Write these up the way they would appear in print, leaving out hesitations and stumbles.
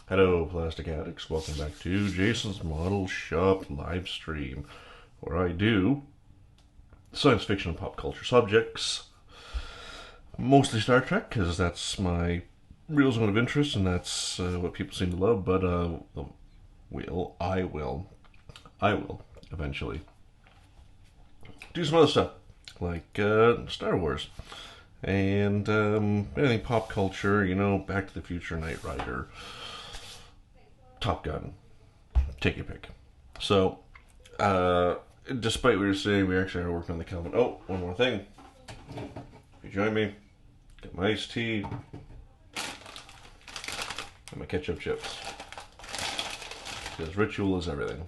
Hello, plastic addicts. Welcome back to Jason's Model Shop live stream, where I do science fiction and pop culture subjects, mostly Star Trek, because that's my real zone of interest, and that's what people seem to love. But I will eventually do some other stuff like Star Wars and anything pop culture. You know, Back to the Future, Knight Rider, Top Gun, take your pick. So, despite what you're saying, we actually are working on the Kelvin. Oh, one more thing. If you join me, get my iced tea and my ketchup chips. Because ritual is everything.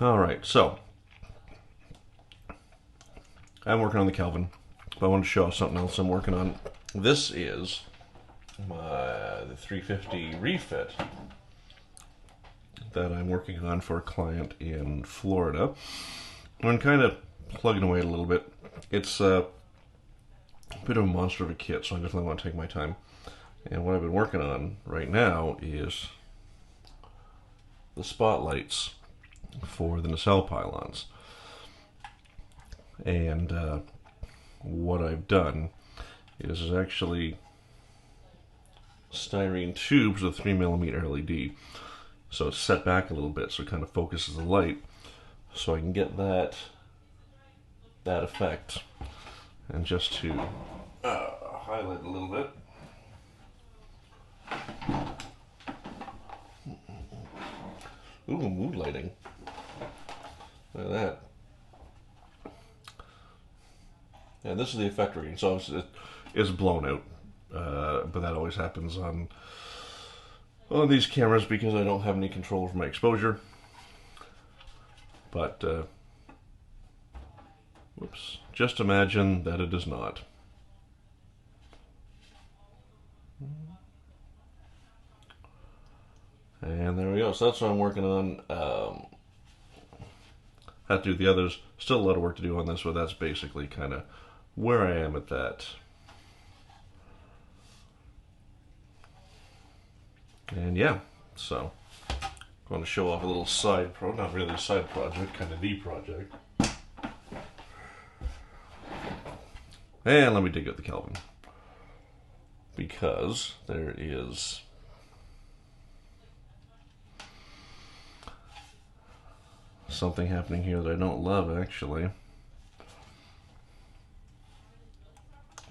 Alright, so I'm working on the Kelvin, but I want to show off something else I'm working on. This is the 350 refit that I'm working on for a client in Florida. I'm kind of plugging away a little bit. It's a bit of a monster of a kit, so I definitely want to take my time. And what I've been working on right now is the spotlights for the nacelle pylons. And what I've done is actually styrene tubes with 3mm LED. So it's set back a little bit so it kind of focuses the light, so I can get that effect. And just to highlight a little bit, ooh, mood lighting. Look at that. Yeah, this is the effect reading, so it's blown out. But that always happens on these cameras because I don't have any control over my exposure. But, whoops, just imagine that it is not. And there we go. So that's what I'm working on. Had to do the others. Still a lot of work to do on this, but that's basically kind of where I am at that. And yeah, so going to show off a little not really a side project, kind of the project. And let me dig out the Kelvin, because there is something happening here that I don't love, actually.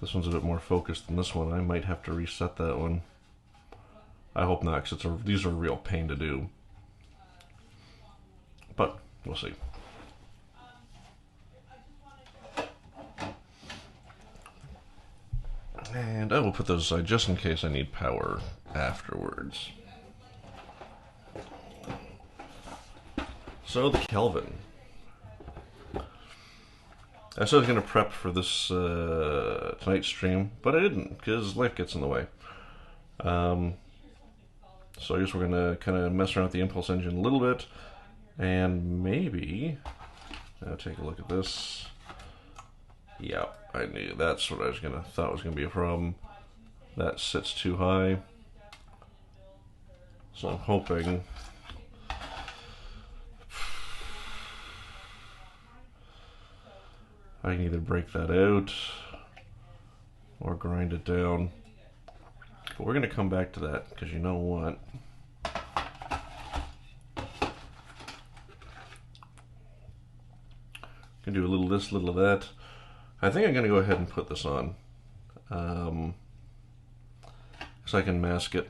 This one's a bit more focused than this one. I might have to reset that one. I hope not, because these are a real pain to do. But we'll see. And I will put those aside just in case I need power afterwards. So the Kelvin. I said I was going to prep for this tonight's stream, but I didn't, because life gets in the way. So I guess we're going to kind of mess around with the impulse engine a little bit, and maybe take a look at this. Yeah, I knew that's what I was thought was gonna be a problem. That sits too high, so I'm hoping I can either break that out or grind it down. But we're gonna come back to that, because you know what? Gonna do a little of this, a little of that. I think I'm gonna go ahead and put this on, so I can mask it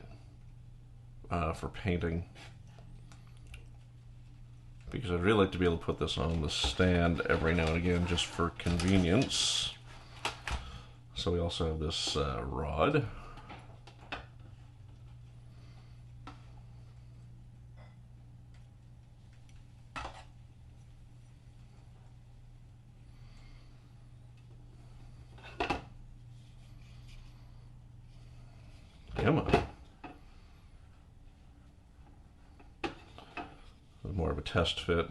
for painting. Because I'd really like to be able to put this on the stand every now and again, just for convenience. So we also have this rod. Come on. More of a test fit.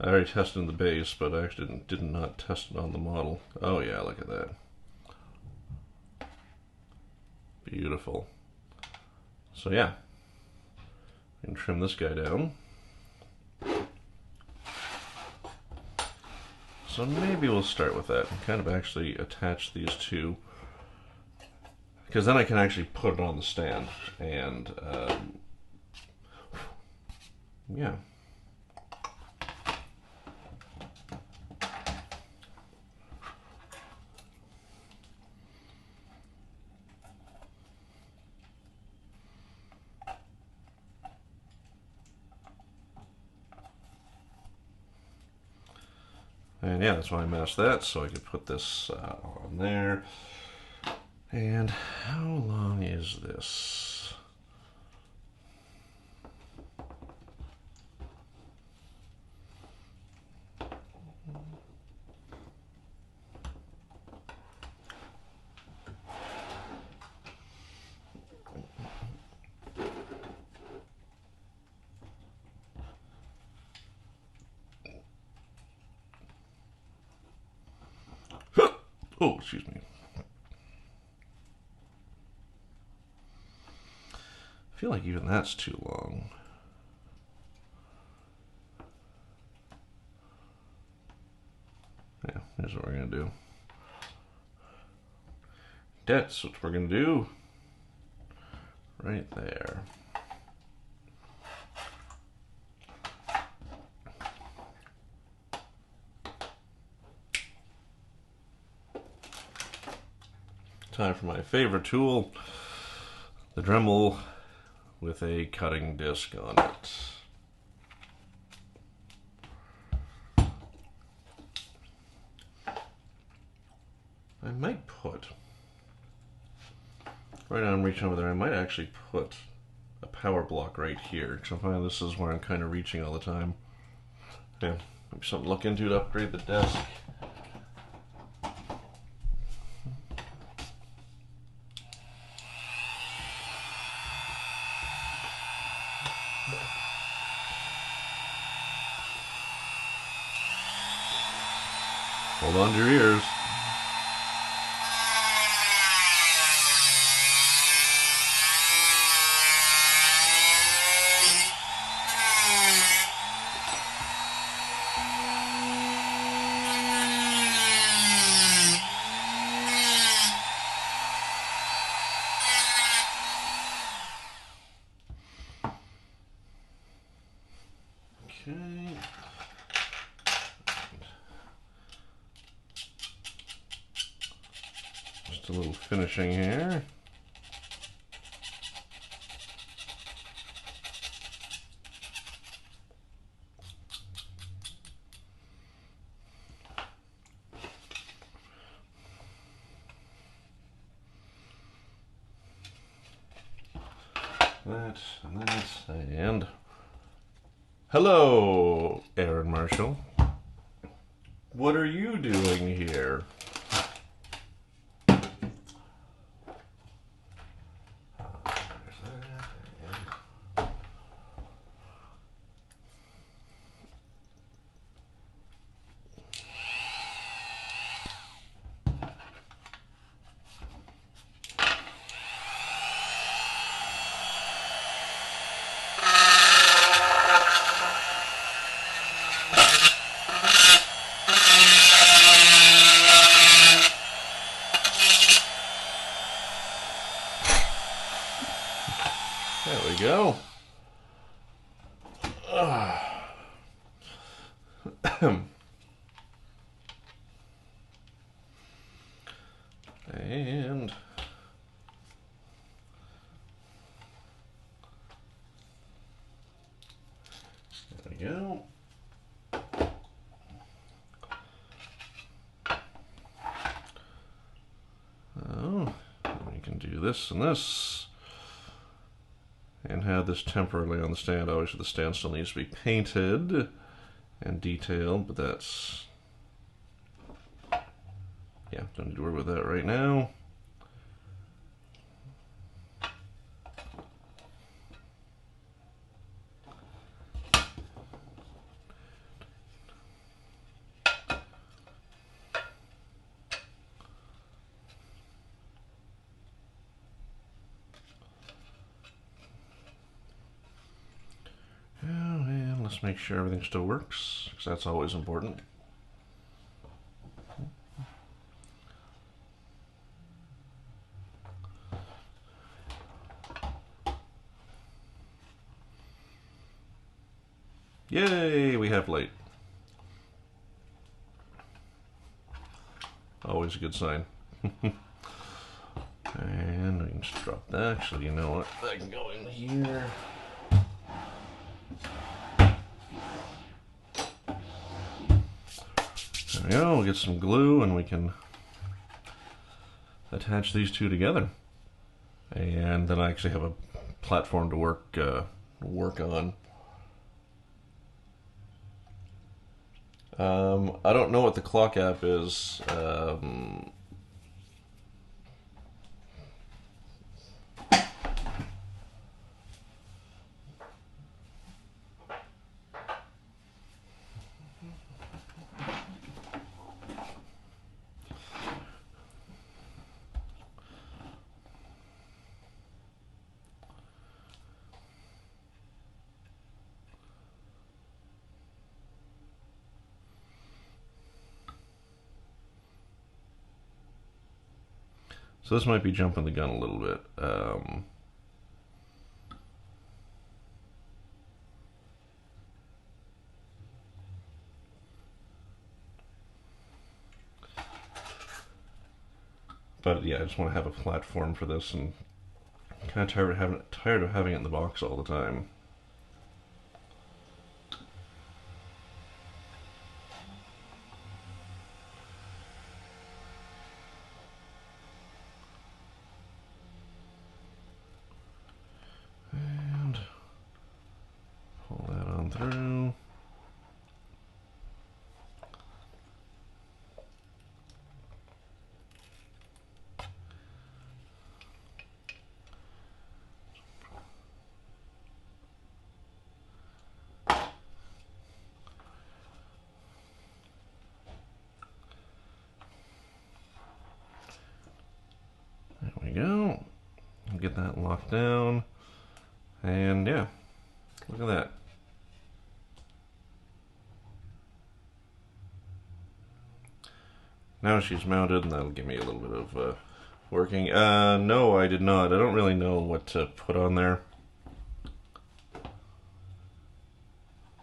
I already tested the base, but I actually did not test it on the model. Oh yeah, look at that. Beautiful. So yeah, we can trim this guy down. So maybe we'll start with that and kind of actually attach these two, because then I can actually put it on the stand and yeah. And yeah, that's why I masked that, so I could put this on there. And how long is this? Oh, excuse me. I feel like even that's too long. Yeah, here's what we're going to do. That's what we're going to do. Right there. Time for my favorite tool, the Dremel with a cutting disc on it. I might put, right now I'm reaching over there, I might actually put a power block right here, because I find this is where I'm kind of reaching all the time. Yeah, maybe something to look into to upgrade the desk. Hold on to your ears. Okay. Just a little finishing here. That and that and hello, Aaron Marshall. What are you doing here? There we go. And there we go. Oh, we can do this and this. And have this temporarily on the stand. Obviously the stand still needs to be painted and detailed, but that's, yeah, don't need to worry about that right now. Just make sure everything still works, because that's always important. Yay, we have light. Always a good sign. And we can just drop that. Actually, you know what? I can go in here. There we go. We'll get some glue and we can attach these two together. And then I actually have a platform to work on. I don't know what the clock app is. So this might be jumping the gun a little bit. But yeah, I just want to have a platform for this, and I'm kind of tired of having it in the box all the time. And pull that on through. There we go. Get that locked down. And yeah, look at that. Now she's mounted, and that'll give me a little bit of working. No, I did not. I don't really know what to put on there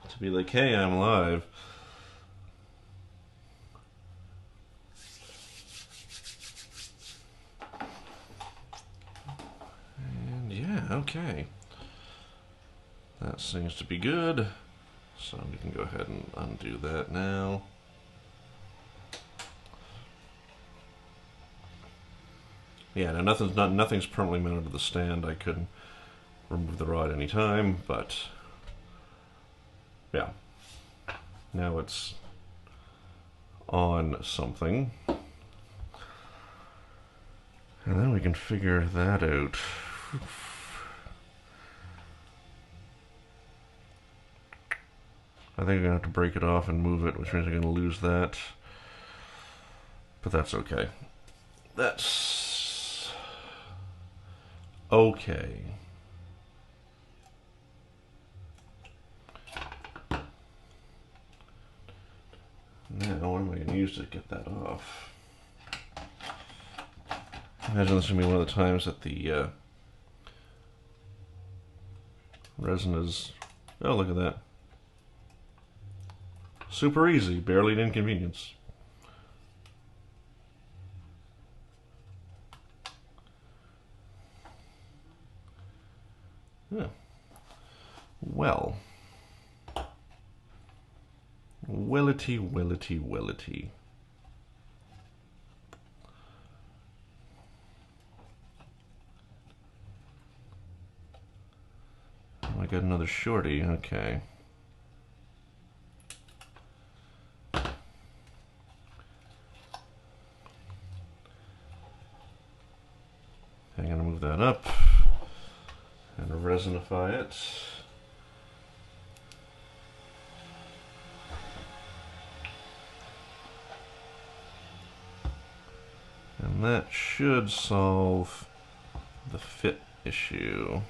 to be like, hey, I'm live. And yeah, okay. That seems to be good. So we can go ahead and undo that now. Yeah, now nothing's permanently mounted to the stand. I could remove the rod anytime, but yeah. Now it's on something. And then we can figure that out. I think I'm going to have to break it off and move it, which means I'm going to lose that. But that's okay. That's okay. Now, what am I going to use to get that off? Imagine this is going to be one of the times that the resin is... Oh, look at that. Super easy, barely an inconvenience. Yeah. Well. Willity, willity, willity. Oh, I got another shorty, okay. I'm going to move that up and resinify it. And that should solve the fit issue.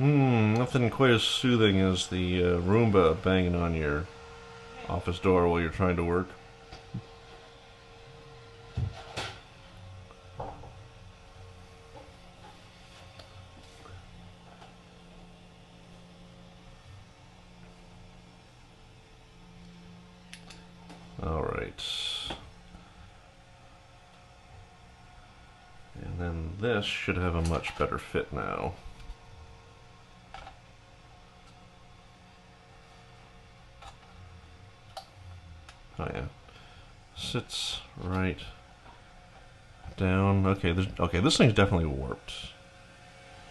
Nothing quite as soothing as the Roomba banging on your office door while you're trying to work. Alright. And then this should have a much better fit now. Oh yeah. Sits right down. Okay, this thing's definitely warped.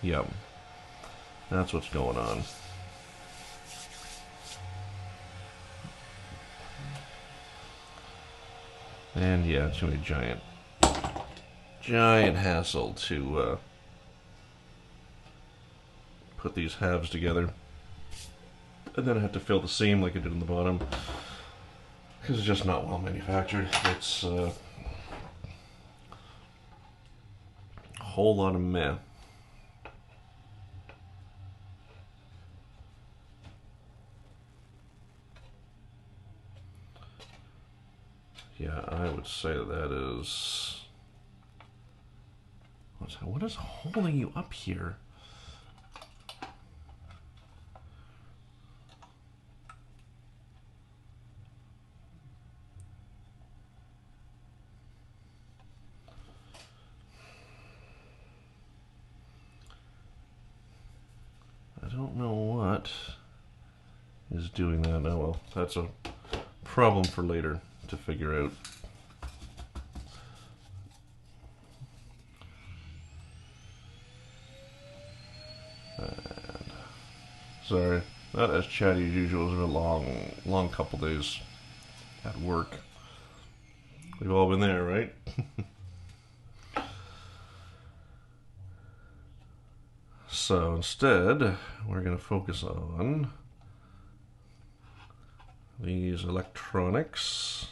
Yep. That's what's going on. And yeah, it's gonna be giant hassle to put these halves together. And then I have to fill the seam like I did in the bottom. Because it's just not well manufactured. It's a whole lot of meh. Yeah, I would say that is... What is holding you up here? I don't know what is doing that. Oh well, that's a problem for later to figure out. And, sorry, not as chatty as usual. It was a long couple days at work. We've all been there, right? So instead, we're going to focus on these electronics.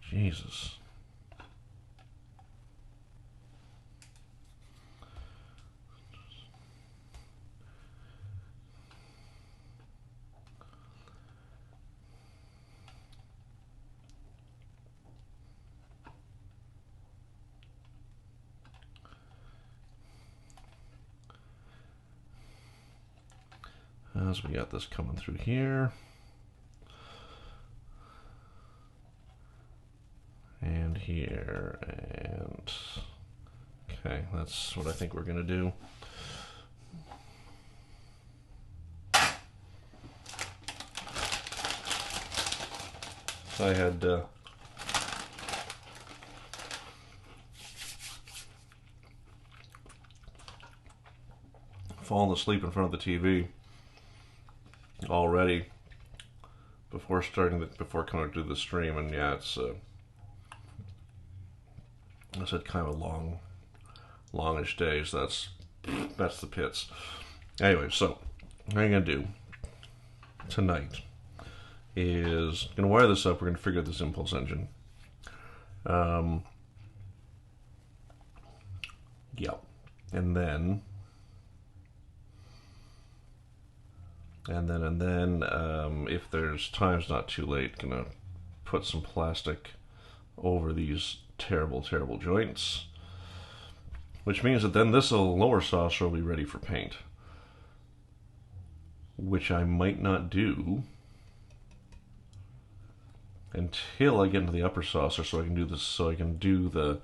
Jesus. As we got this coming through here. And here, and okay, that's what I think we're gonna do. I had fallen asleep in front of the TV already before coming to do the stream, and yeah, it's had kind of a longish day, so that's the pits. Anyway, so what I'm gonna do tonight is gonna wire this up. We're gonna figure out this impulse engine. Yeah, and then if there's time's not too late, gonna put some plastic over these terrible joints, which means that then this lower saucer will be ready for paint, which I might not do until I get into the upper saucer, so I can do the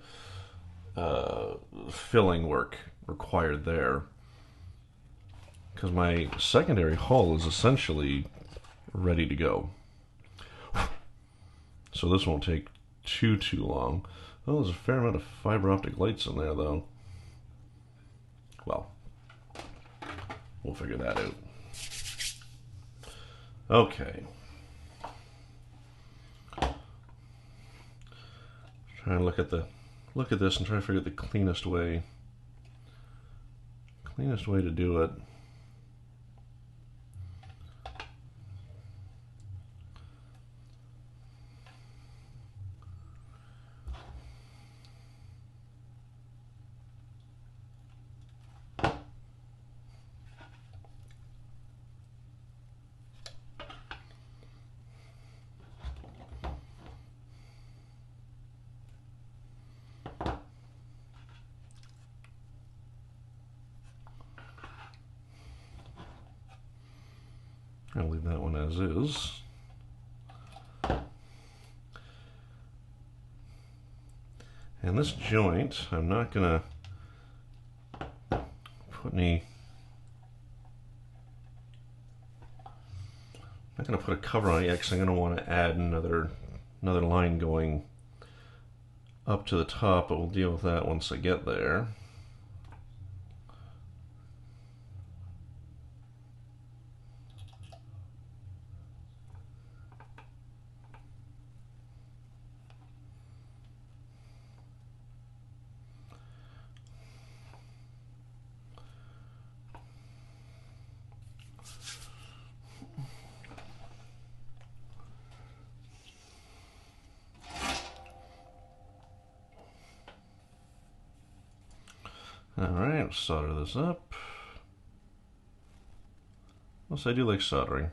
filling work required there, because my secondary hull is essentially ready to go. So this won't take too long. Oh, there's a fair amount of fiber optic lights in there, though. Well, we'll figure that out. Okay. Trying to look at this and try to figure out the cleanest way to do it. I'll leave that one as is. And this joint, I'm not going to put any... I'm not going to put a cover on it yet because I'm going to want to add another line going up to the top, but we'll deal with that once I get there. Alright, solder this up. Plus, I do like soldering.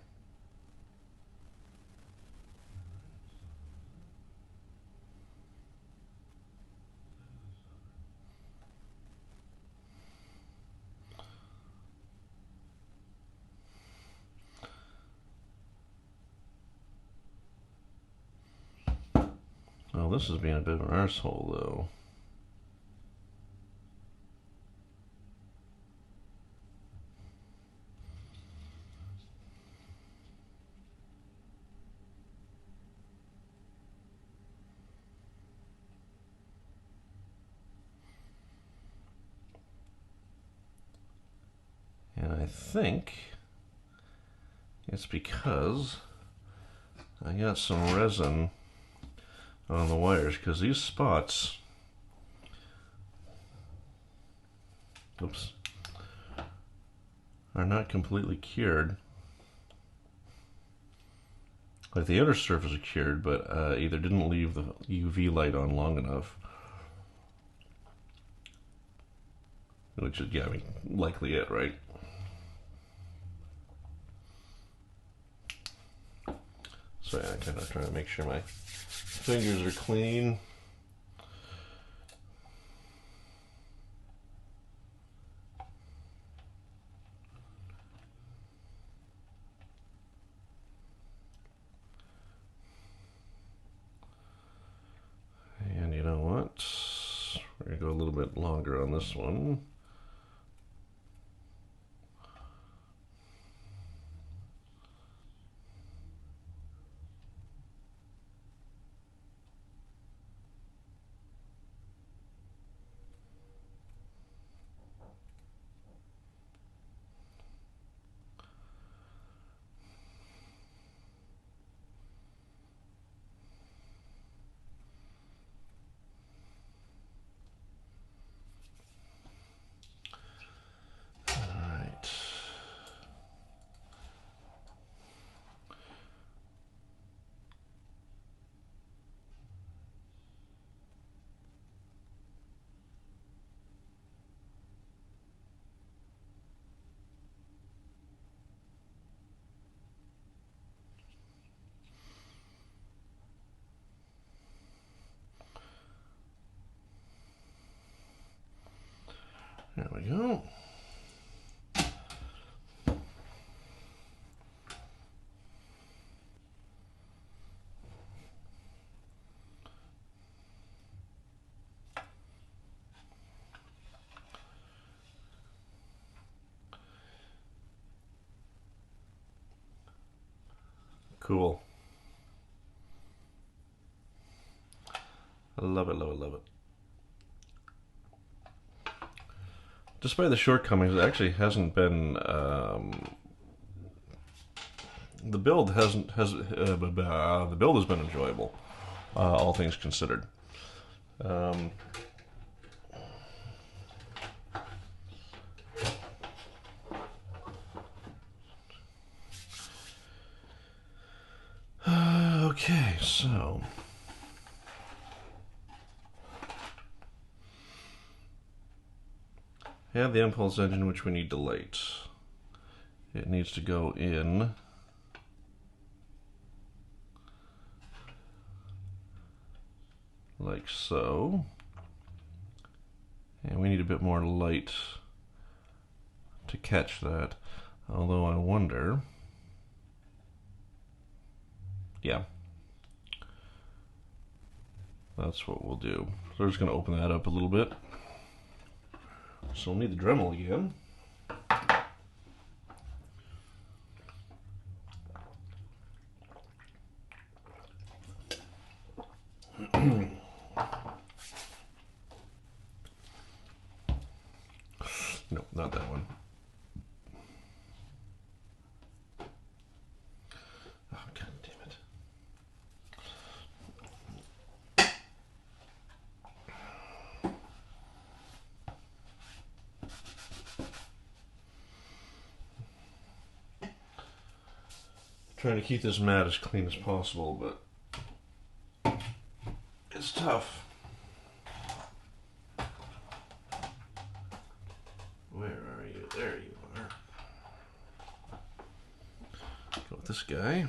Well, this is being a bit of an arsehole, though. And I think it's because I got some resin on the wires, because these spots, oops, are not completely cured. Like the outer surface is cured, but either didn't leave the UV light on long enough, which is, yeah, I mean, likely it, right? So yeah, I'm kind of trying to make sure my fingers are clean. And you know what? We're going to go a little bit longer on this one. There we go. Cool. I love it, love it, love it. Despite the shortcomings, it actually hasn't been the build has been enjoyable, all things considered. Okay, so have the impulse engine, which we need to light. It needs to go in like so, and we need a bit more light to catch that, although I wonder Yeah. That's what we'll do. So we're just going to open that up a little bit. So we'll need the Dremel again. No, not that one. Oh, God damn it. Trying to keep this mat as clean as possible, but it's tough. Where are you? There you are. Go with this guy.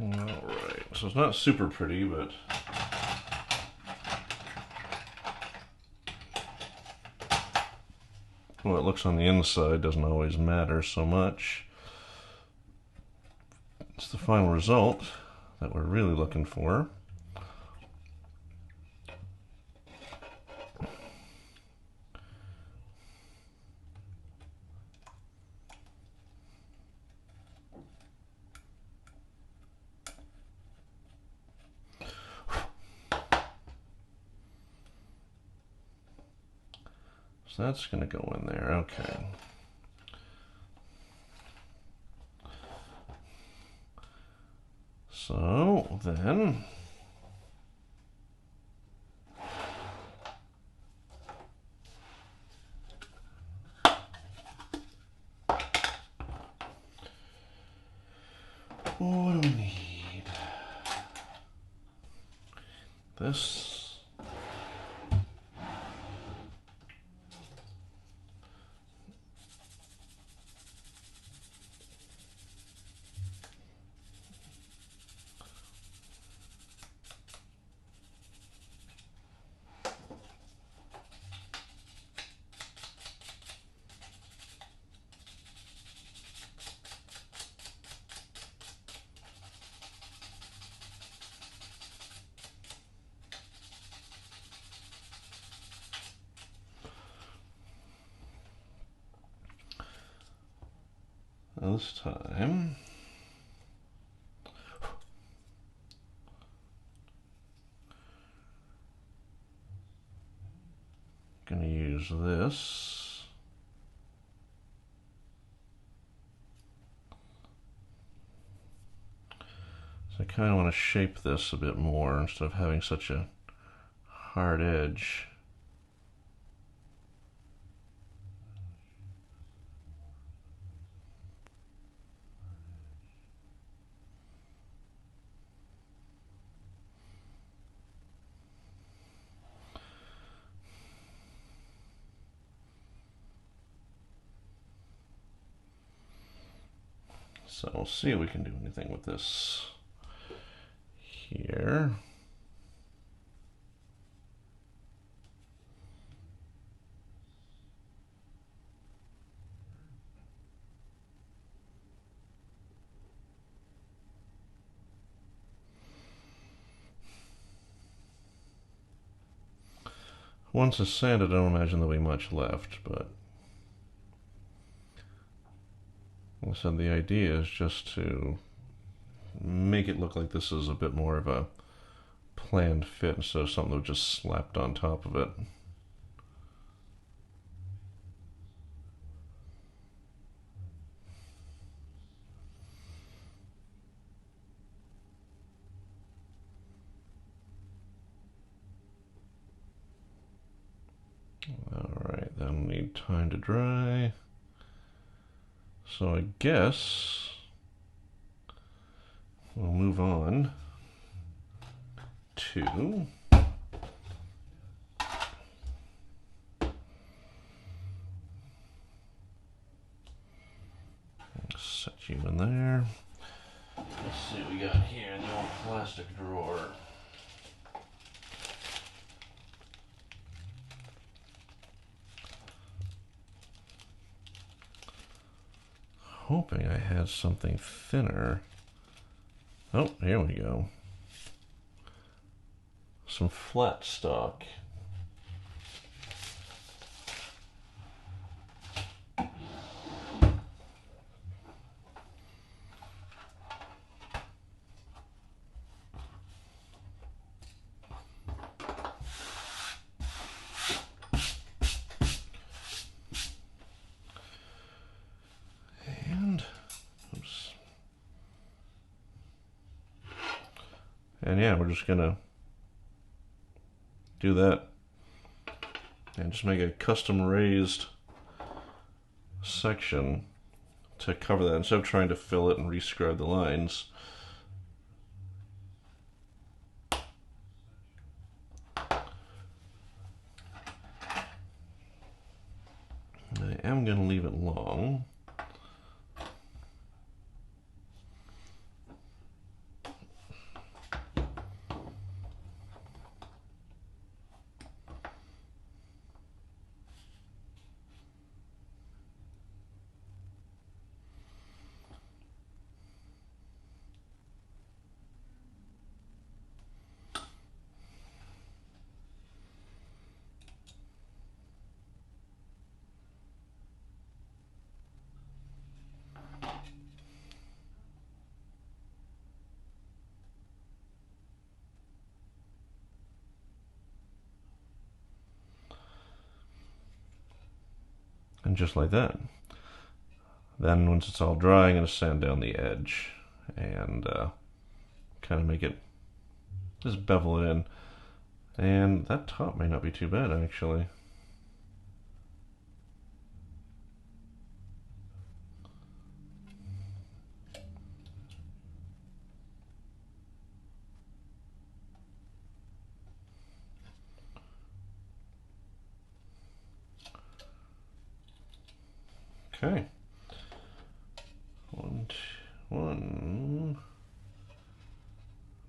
Alright, so it's not super pretty, but well, it looks on the inside doesn't always matter so much. It's the final result that we're really looking for. So that's going to go in there. Okay. So then what do we need? This. This time, going to use this. So I kind of want to shape this a bit more instead of having such a hard edge. So we'll see if we can do anything with this here. Once it's sanded, I don't imagine there'll be much left, but like I said, the idea is just to make it look like this is a bit more of a planned fit instead of something that was just slapped on top of it. Alright, that'll need time to dry. So I guess we'll move on to set you in there. Let's see what we got here in the old plastic drawer. Hoping I had something thinner. Oh, here we go. Some flat stock. And yeah, we're just gonna do that and just make a custom raised section to cover that instead of trying to fill it and rescribe the lines. I am gonna leave it long. And just like that. Then once it's all dry, I'm going to sand down the edge and kind of make it, just bevel it in. And that top may not be too bad, actually. Okay. One.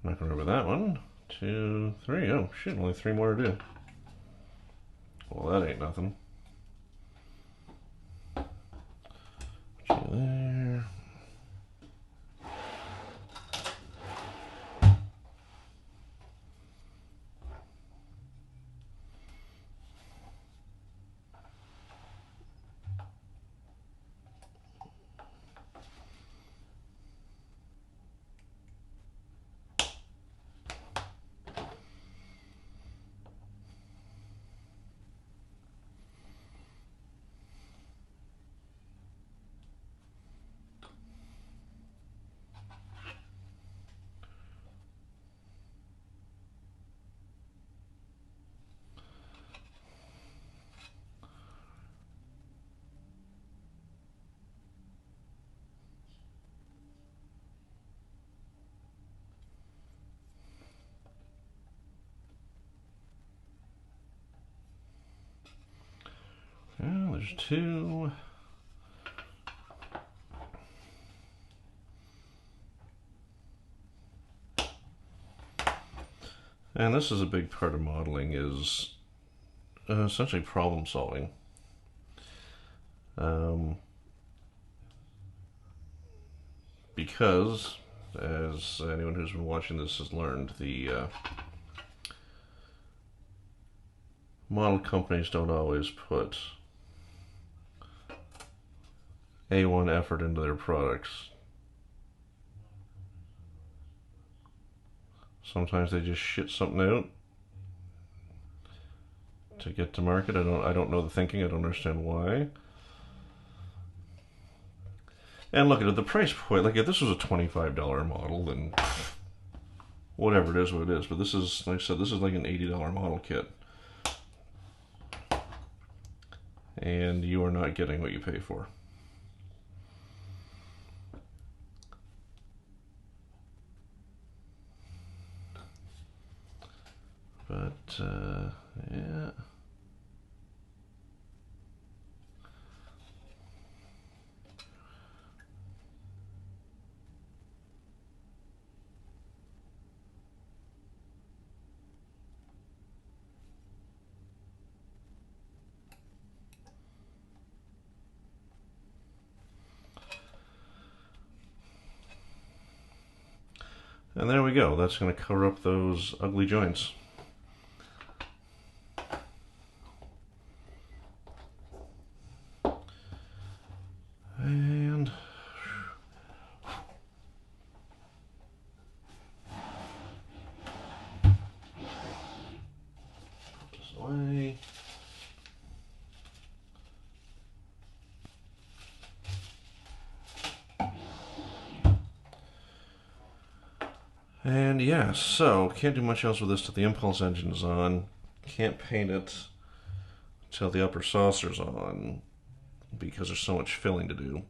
Not gonna remember that one. 2, 3. Oh shit, only 3 more to do. Well, that ain't nothing. Put you there. Yeah, there's 2. And this is a big part of modeling, is essentially problem solving. Because, as anyone who's been watching this has learned, the model companies don't always put A1 effort into their products. Sometimes they just shit something out to get to market. I don't know the thinking. I don't understand why. And look at the price point. Like if this was a $25 model, then whatever it is, what it is. But this is, like I said, this is like an $80 model kit, and you are not getting what you pay for. But yeah. And there we go. That's going to cover up those ugly joints. And put this away. And yeah, so can't do much else with this till the impulse engine is on. Can't paint it till the upper saucer's on because there's so much filling to do.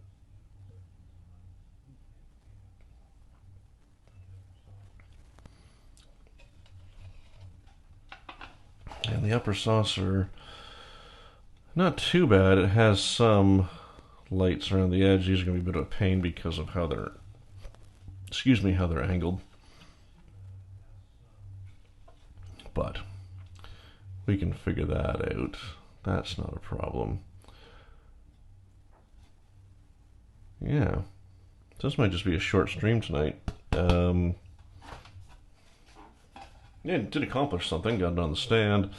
And the upper saucer, not too bad. It has some lights around the edge. These are going to be a bit of a pain because of how they're, excuse me, how they're angled. But we can figure that out. That's not a problem. Yeah, this might just be a short stream tonight. Yeah, did accomplish something. Got it on the stand.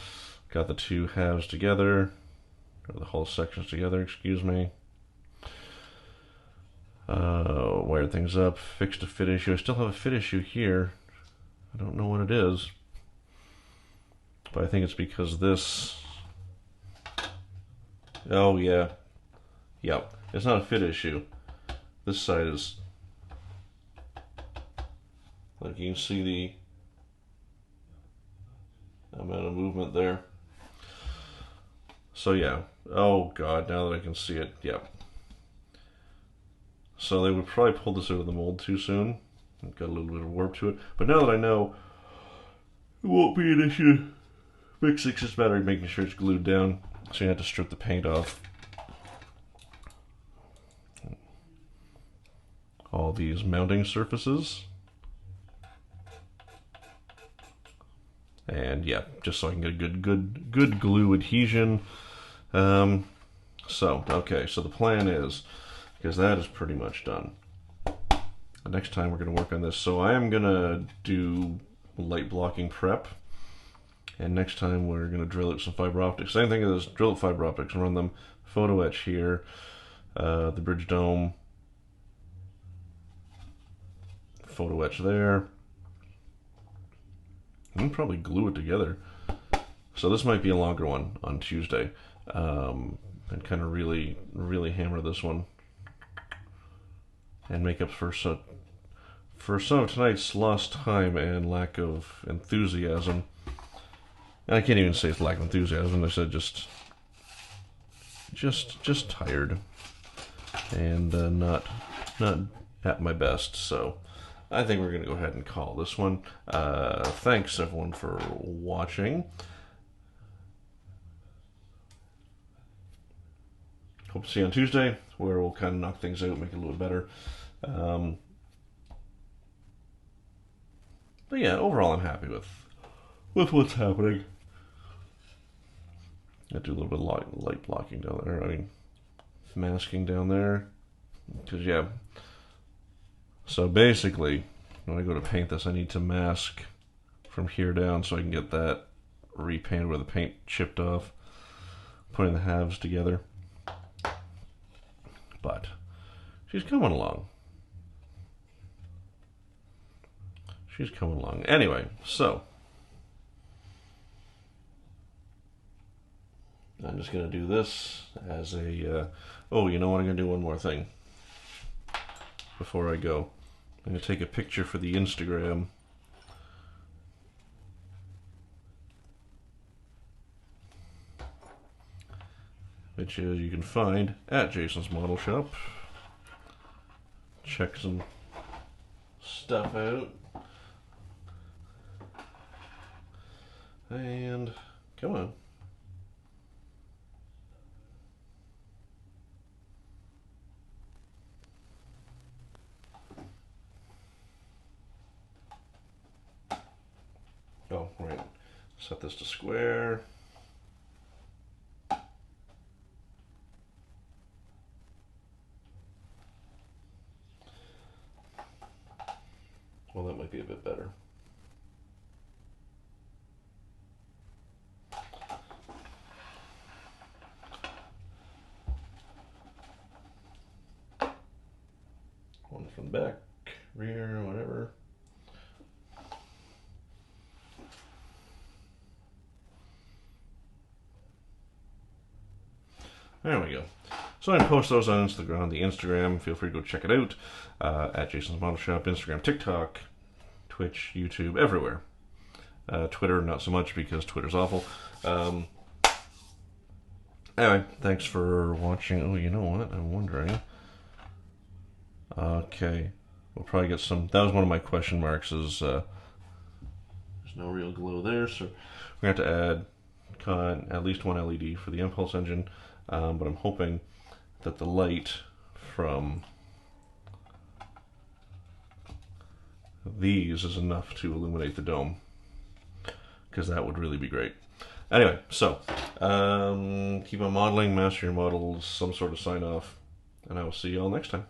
Got the 2 halves together, or the whole sections together, excuse me. Wired things up, fixed a fit issue. I still have a fit issue here. I don't know what it is, but I think it's because this, oh yeah, Yep, it's not a fit issue. This side is, like you can see the amount of movement there. So yeah, oh god, now that I can see it, yep. So they would probably pull this out of the mold too soon. It got a little bit of warp to it. But now that I know, it won't be an issue. Fixing this battery, making sure it's glued down. So you have to strip the paint off. All these mounting surfaces. And yeah, just so I can get a good glue adhesion. Okay, so the plan is, because that is pretty much done. The next time we're going to work on this. So I am going to do light blocking prep. And next time we're going to drill out some fiber optics. Same thing as drill out fiber optics and run them photo etch here. The bridge dome. Photo etch there. And probably glue it together. So this might be a longer one on Tuesday. And kind of really hammer this one. And make up for some of tonight's lost time and lack of enthusiasm. And I can't even say it's lack of enthusiasm. I said just tired and not at my best. So I think we're gonna go ahead and call this one. Thanks everyone for watching. Hope to see you on Tuesday, where we'll kind of knock things out, make it a little better. But yeah, overall I'm happy with what's happening. I do a little bit of light blocking down there. I mean, masking down there. Because yeah. So basically, when I go to paint this, I need to mask from here down so I can get that repainted where the paint chipped off. Putting the halves together. But she's coming along. She's coming along. Anyway, so I'm just going to do this as a... oh, you know what? I'm going to do one more thing before I go. I'm going to take a picture for the Instagram. Which is, you can find at Jason's Model Shop. Check some stuff out. And come on. Oh, right. Set this to square. Well, that might be a bit better. One from the back, rear, whatever. There we go. So I can post those on the Instagram. Feel free to go check it out. At Jason's Model Shop, Instagram, TikTok, Twitch, YouTube, everywhere. Twitter, not so much because Twitter's awful. Anyway, thanks for watching. Oh, you know what? I'm wondering. Okay. We'll probably get some... That was one of my question marks is... there's no real glow there, so we're going to have to add at least one LED for the impulse engine. But I'm hoping that the light from these is enough to illuminate the dome, because that would really be great. Anyway, so keep on modeling, master your models, some sort of sign off, and I will see you all next time.